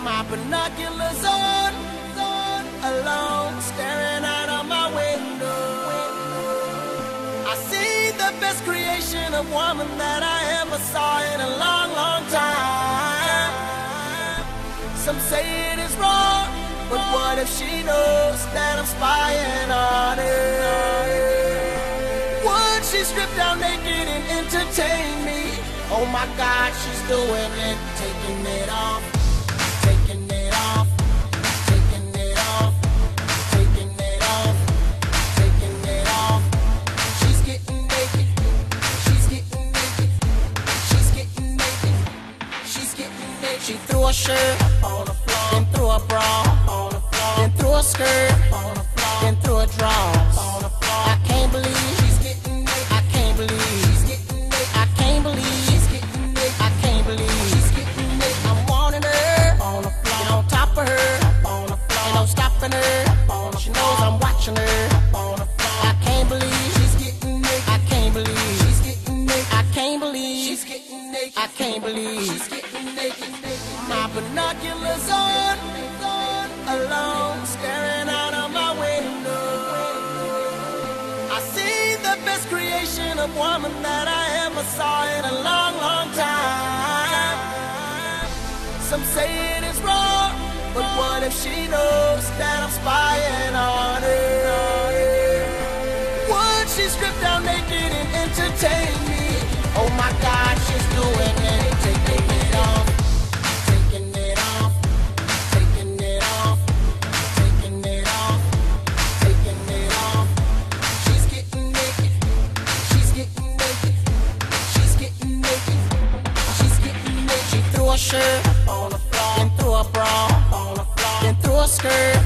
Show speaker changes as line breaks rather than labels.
My binoculars on, alone, staring out of my window. I see the best creation of woman that I ever saw in a long, long time. Some say it is wrong, but what if she knows that I'm spying on her? Would she strip down naked and entertain me? Oh my God, she's doing it, taking it off. She threw a shirt on the floor, then threw a bra on the floor, then threw a skirt on the floor, then threw a drawers on the floor. I can't believe she's getting naked. I can't believe she's getting naked. I can't believe she's getting naked. I can't believe she's getting naked. I'm wanting her on the floor, and on top of her on the floor, and I'm stopping her. She knows I'm watching her on the floor. I can't believe she's getting naked. I can't believe she's getting naked. I can't believe she's getting naked. I can't believe she's getting naked. My binoculars on, alone, staring out of my window. I see the best creation of woman that I ever saw in a long, long time. Some say it is wrong, but what if she knows that I'm spying on her? Would she strip down naked and entertain me? Oh my God, she's doing it, taking it off. Shirt on the floor, then threw a bra on the floor, then threw a skirt